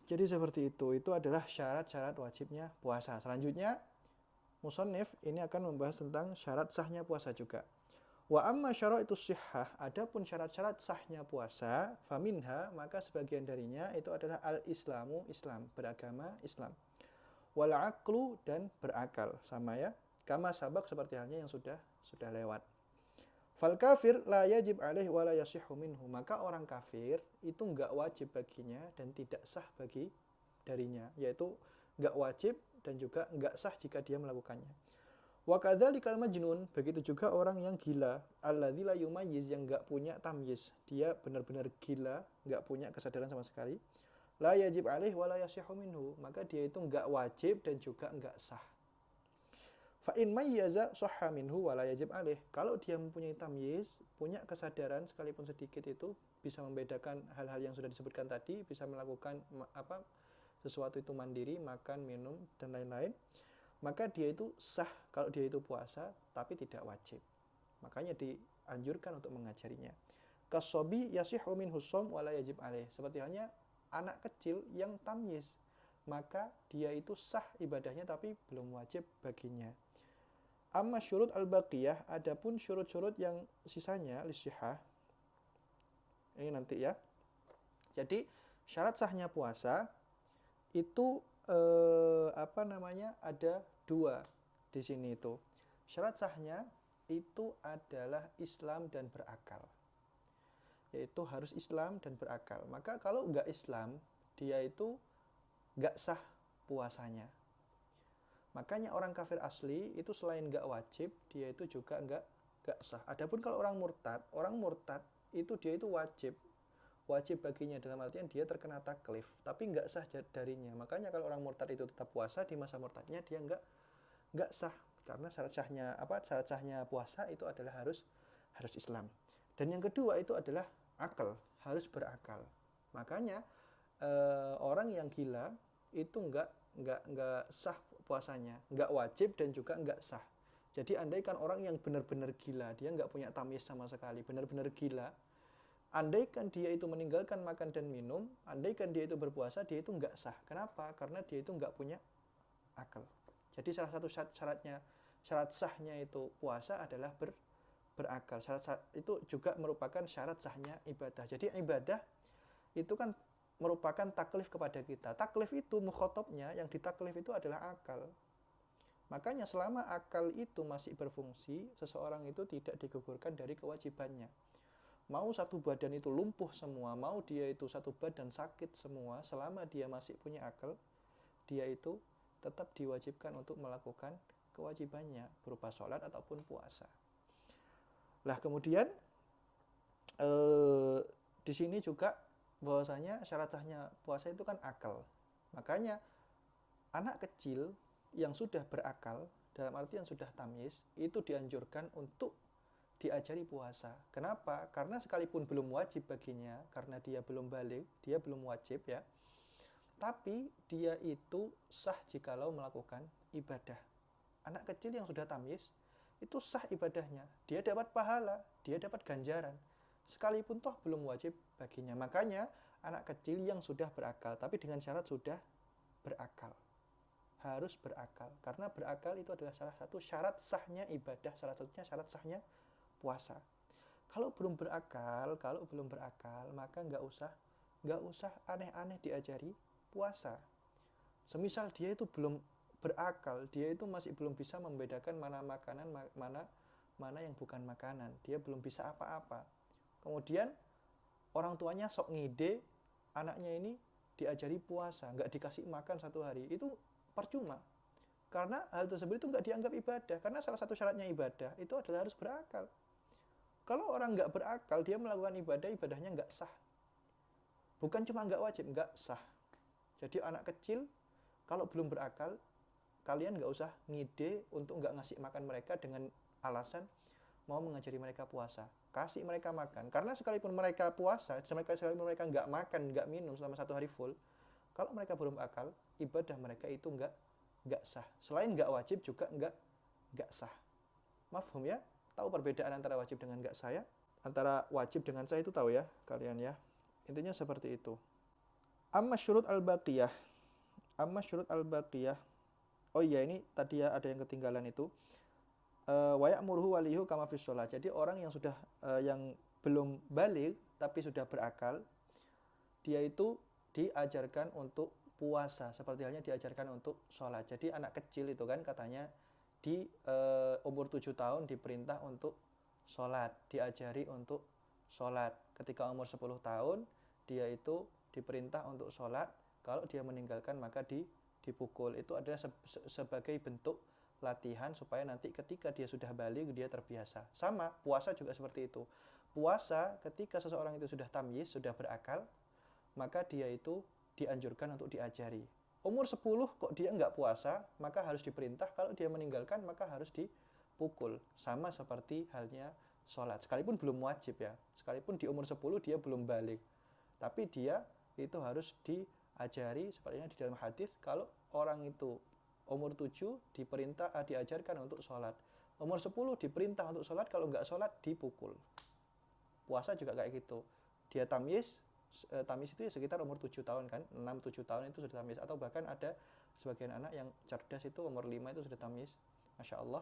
Jadi seperti itu. Itu adalah syarat-syarat wajibnya puasa. Selanjutnya, musannif ini akan membahas tentang syarat sahnya puasa juga. Wa amma syaraitu shihhah, adapun syarat-syarat sahnya puasa, faminha, maka sebagian darinya itu adalah al-islamu, Islam, beragama Islam. Wal aqlu, dan berakal, sama ya. Kama sabak, seperti halnya yang sudah lewat. Fal kafir la yajib alaih wa la yasihhu minhu. Maka orang kafir itu enggak wajib baginya dan tidak sah bagi darinya, yaitu enggak wajib dan juga enggak sah jika dia melakukannya. Wa kadzalikal majnun, begitu juga orang yang gila, alladzi la yumayyiz, yang enggak punya tamyiz. Dia benar-benar gila, enggak punya kesadaran sama sekali. La yajib alaih wa la yasihhu minhu. Maka dia itu enggak wajib dan juga enggak sah. Fa in mayyaza sahha minhu wa la yajib alaih. Kalau dia mempunyai tamyiz, punya kesadaran sekalipun sedikit, itu bisa membedakan hal-hal yang sudah disebutkan tadi, bisa melakukan sesuatu itu mandiri, makan, minum dan lain-lain, maka dia itu sah kalau dia itu puasa, tapi tidak wajib. Makanya dianjurkan untuk mengajarinya. Kasobi yasihhu minhu shaum wa la yajib alaih. Seperti halnya anak kecil yang tamyiz, maka dia itu sah ibadahnya tapi belum wajib baginya. Amma syurut al-baqiyah, adapun syurut-syurut yang sisanya lisihah, ini nanti ya. Jadi syarat sahnya puasa itu ada dua di sini itu. Syarat sahnya itu adalah Islam dan berakal. Yaitu harus Islam dan berakal. Maka kalau enggak Islam, dia itu enggak sah puasanya. Makanya orang kafir asli itu selain enggak wajib, dia itu juga enggak sah. Adapun kalau orang murtad itu dia itu wajib. Wajib baginya dalam artian dia terkena taklif, tapi enggak sah darinya. Makanya kalau orang murtad itu tetap puasa, di masa murtadnya dia enggak sah, karena syarat sahnya puasa itu adalah harus Islam. Dan yang kedua itu adalah akal, harus berakal. Makanya orang yang gila itu enggak sah puasanya, enggak wajib dan juga enggak sah. Jadi andaikan orang yang benar-benar gila, dia enggak punya tamyiz sama sekali, benar-benar gila, andaikan dia itu meninggalkan makan dan minum, andaikan dia itu berpuasa, dia itu enggak sah. Kenapa? Karena dia itu enggak punya akal. Jadi salah satu syarat sahnya itu puasa adalah berakal. Syarat itu juga merupakan syarat sahnya ibadah. Jadi ibadah itu kan merupakan taklif kepada kita. Taklif itu mukhatabnya, yang ditaklif itu adalah akal. Makanya selama akal itu masih berfungsi, seseorang itu tidak digugurkan dari kewajibannya. Mau satu badan itu lumpuh semua, mau dia itu satu badan sakit semua, selama dia masih punya akal, dia itu tetap diwajibkan untuk melakukan kewajibannya berupa sholat ataupun puasa. Lah kemudian di sini juga bahwasanya syarat sahnya puasa itu kan akal. Makanya anak kecil yang sudah berakal, dalam arti yang sudah tamyiz, itu dianjurkan untuk diajari puasa. Kenapa? Karena sekalipun belum wajib baginya, karena dia belum baligh, dia belum wajib ya, tapi dia itu sah jikalau melakukan ibadah. Anak kecil yang sudah tamyiz itu sah ibadahnya, dia dapat pahala, dia dapat ganjaran, sekalipun toh belum wajib baginya. Makanya anak kecil yang sudah berakal, tapi dengan syarat sudah berakal, harus berakal, karena berakal itu adalah salah satu syarat sahnya ibadah, salah satunya syarat sahnya puasa. Kalau belum berakal, maka nggak usah aneh-aneh diajari puasa. Semisal dia itu belum berakal, dia itu masih belum bisa membedakan mana makanan, mana yang bukan makanan, dia belum bisa apa-apa. Kemudian orang tuanya sok ngide, anaknya ini diajari puasa, nggak dikasih makan satu hari, itu percuma. Karena hal tersebut itu nggak dianggap ibadah, karena salah satu syaratnya ibadah itu adalah harus berakal. Kalau orang nggak berakal, dia melakukan ibadah, ibadahnya nggak sah. Bukan cuma nggak wajib, nggak sah. Jadi anak kecil, kalau belum berakal, kalian nggak usah ngide untuk nggak ngasih makan mereka dengan alasan mau mengajari mereka puasa. Kasih mereka makan. Karena sekalipun mereka puasa, sekalipun mereka nggak makan, nggak minum selama satu hari full, kalau mereka belum akal, ibadah mereka itu nggak sah. Selain nggak wajib, juga nggak sah. Mafhum ya? Tahu perbedaan antara wajib dengan nggak sah ya? Antara wajib dengan sah itu tahu ya kalian ya? Intinya seperti itu. Amma syurut al-baqiyah. Amma syurut al-baqiyah. Oh iya, ini tadi ya ada yang ketinggalan itu. Wa ya'muruhu walihu kama fis shalah. Jadi orang yang sudah yang belum balik tapi sudah berakal, dia itu diajarkan untuk puasa seperti halnya diajarkan untuk sholat. Jadi anak kecil itu kan katanya di umur 7 tahun diperintah untuk sholat, diajari untuk sholat. Ketika umur 10 tahun dia itu diperintah untuk sholat, kalau dia meninggalkan maka dipukul. Itu adalah sebagai bentuk latihan supaya nanti ketika dia sudah balik dia terbiasa. Sama, puasa juga seperti itu. Puasa ketika seseorang itu sudah tamyiz, sudah berakal, maka dia itu dianjurkan untuk diajari. Umur 10 kok dia nggak puasa, maka harus diperintah. Kalau dia meninggalkan maka harus dipukul. Sama seperti halnya sholat. Sekalipun belum wajib ya. Sekalipun di umur 10 dia belum balik. Tapi dia itu harus diajari sepertinya di dalam hadis kalau orang itu umur 7 diajarkan untuk sholat. Umur 10 diperintah untuk sholat, kalau nggak sholat dipukul. Puasa juga kayak gitu. Dia tamyiz itu ya sekitar umur 7 tahun kan, 6-7 tahun itu sudah tamyiz. Atau bahkan ada sebagian anak yang cerdas itu umur 5 itu sudah tamyiz. Masya Allah.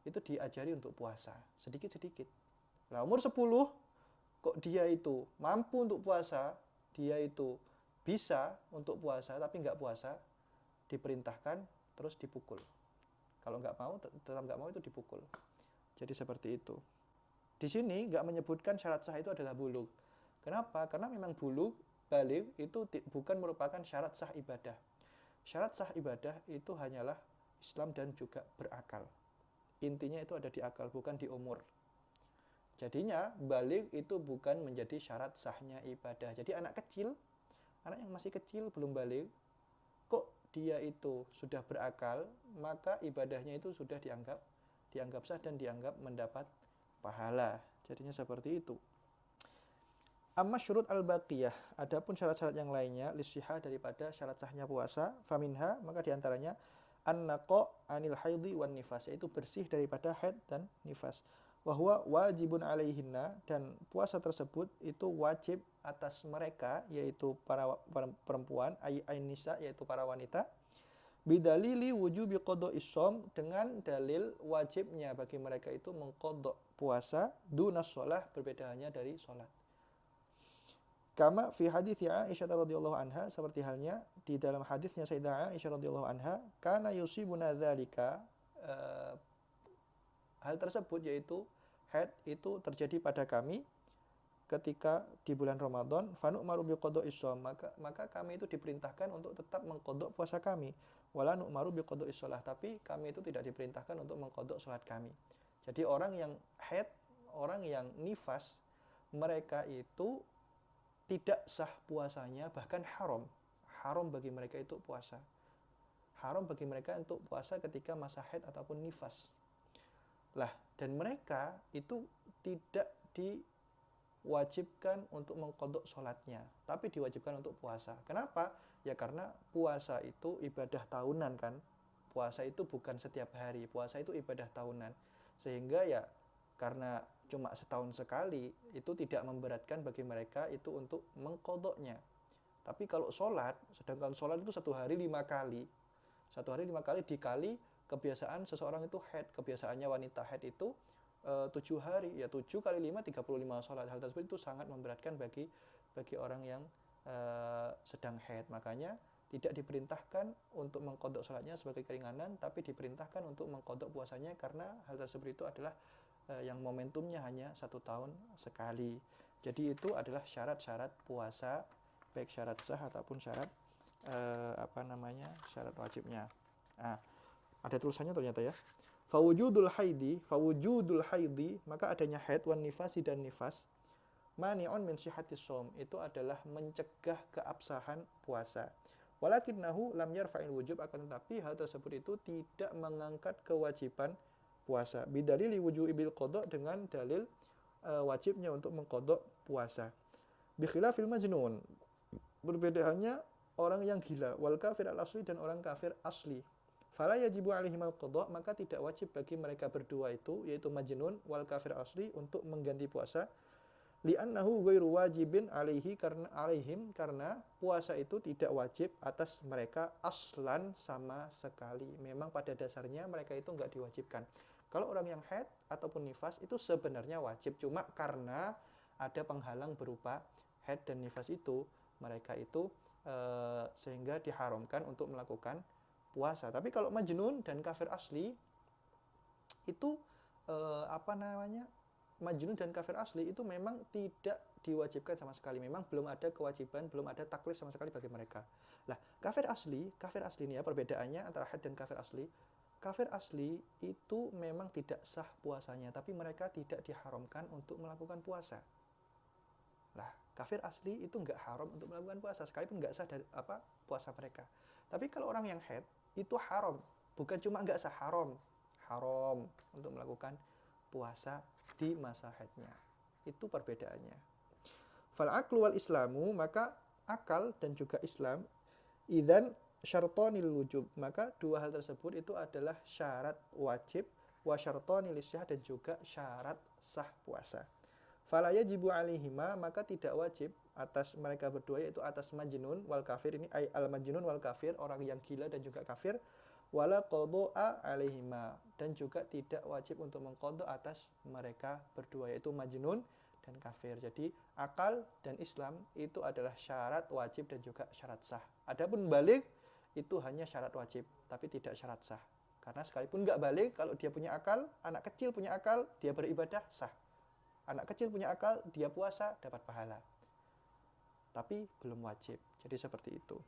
Itu diajari untuk puasa, sedikit-sedikit. Nah umur 10 kok dia itu mampu untuk puasa, dia itu bisa untuk puasa tapi nggak puasa, diperintahkan terus dipukul. Kalau nggak mau, tetap nggak mau itu dipukul. Jadi seperti itu. Di sini nggak menyebutkan syarat sah itu adalah bulugh. Kenapa? Karena memang bulugh, baligh itu bukan merupakan syarat sah ibadah. Syarat sah ibadah itu hanyalah Islam dan juga berakal. Intinya itu ada di akal, bukan di umur. Jadinya baligh itu bukan menjadi syarat sahnya ibadah. Jadi anak kecil, anak yang masih kecil belum baligh, kok dia itu sudah berakal, maka ibadahnya itu sudah dianggap sah dan dianggap mendapat pahala. Jadinya seperti itu. Amma syurut al-baqiyah, adapun syarat-syarat yang lainnya lisihah daripada syarat sahnya puasa, faminha maka diantaranya an-naqa anil haidhi wan nifas, yaitu bersih daripada haid dan nifas. Wahwa wajibun alaihinna, dan puasa tersebut itu wajib atas mereka, yaitu para perempuan, ayin nisa, yaitu para wanita, bidalili wujubi qada'is shaum, dengan dalil wajibnya bagi mereka itu mengqadha puasa, dunas shalah, berbeda halnya dari salat. Kama fi hadits Aisyah radhiyallahu anha, seperti halnya di dalam hadisnya Sayyidah Aisyah radhiyallahu anha, kana yusibuna dzalika, hal tersebut yaitu haid itu terjadi pada kami ketika di bulan Ramadan, fanu maru biqada'is shaum, maka kami itu diperintahkan untuk tetap mengqadha puasa kami. Wala nu'maru biqada'is shalah, tapi kami itu tidak diperintahkan untuk mengqadha salat kami. Jadi orang yang haid, orang yang nifas, mereka itu tidak sah puasanya, bahkan haram bagi mereka itu puasa. Haram bagi mereka untuk puasa ketika masa haid ataupun nifas. Lah, dan mereka itu tidak diwajibkan untuk mengqadha sholatnya, tapi diwajibkan untuk puasa. Kenapa? Ya karena puasa itu ibadah tahunan kan. Puasa itu bukan setiap hari, puasa itu ibadah tahunan. Sehingga ya karena cuma setahun sekali, itu tidak memberatkan bagi mereka itu untuk mengqadhanya. Tapi kalau sholat, sedangkan sholat itu 1 hari 5 kali. 1 hari 5 kali dikali kebiasaan seseorang itu haid, kebiasaannya wanita haid itu 7 hari, ya 7 kali 5, 35 sholat. Hal tersebut itu sangat memberatkan bagi orang yang sedang haid. Makanya tidak diperintahkan untuk mengqadha sholatnya sebagai keringanan, tapi diperintahkan untuk mengqadha puasanya karena hal tersebut itu adalah yang momentumnya hanya 1 tahun sekali. Jadi itu adalah syarat-syarat puasa, baik syarat sah ataupun syarat syarat wajibnya. Nah, ada tulisannya ternyata ya. Fawujudul haidi, maka adanya haid wan nifasi dan nifas, mani'un min sihhatis shaum, itu adalah mencegah keabsahan puasa. Walakinnahu lam yarfa'il wujub, akan tetapi hal tersebut itu tidak mengangkat kewajiban puasa. Bidalili wujubil qadha, dengan dalil wajibnya untuk mengqadha puasa. Bi khilafil majnun, berbeda hanya orang yang gila, wal kafir al asli, dan orang kafir asli. Fala yajibu alaihim al-qadha, maka tidak wajib bagi mereka berdua itu, yaitu majnun wal kafir asli, untuk mengganti puasa. li'annahu ghairu wajibin karena puasa itu tidak wajib atas mereka aslan sama sekali. Memang pada dasarnya mereka itu enggak diwajibkan. Kalau orang yang haid ataupun nifas itu sebenarnya wajib, cuma karena ada penghalang berupa haid dan nifas itu, mereka itu sehingga diharamkan untuk melakukan puasa. Tapi kalau majnun dan kafir asli itu majnun dan kafir asli itu memang tidak diwajibkan sama sekali. Memang belum ada kewajiban, belum ada taklif sama sekali bagi mereka. Lah, kafir asli ini ya perbedaannya antara haid dan kafir asli. Kafir asli itu memang tidak sah puasanya, tapi mereka tidak diharamkan untuk melakukan puasa. Lah, kafir asli itu nggak haram untuk melakukan puasa, sekalipun nggak sah dari puasa mereka. Tapi kalau orang yang haid itu haram, bukan cuma nggak sah, haram untuk melakukan puasa di masa haidnya. Itu perbedaannya. Fal aqlu wal islamu, maka akal dan juga Islam, idzan syartonil wujub, maka dua hal tersebut itu adalah syarat wajib, wa syartonil isyah, dan juga syarat sah puasa. Fala yajibu alaihima, maka tidak wajib atas mereka berdua, yaitu atas majnun wal kafir, ini ay al majnun wal kafir, orang yang gila dan juga kafir, wala qadha'a alaihima, dan juga tidak wajib untuk mengqadha atas mereka berdua, yaitu majnun dan kafir. Jadi akal dan Islam itu adalah syarat wajib dan juga syarat sah. Adapun baligh itu hanya syarat wajib tapi tidak syarat sah. Karena sekalipun nggak baligh, kalau dia punya akal, anak kecil punya akal, dia beribadah sah. Anak kecil punya akal, dia puasa dapat pahala. Tapi belum wajib. Jadi seperti itu.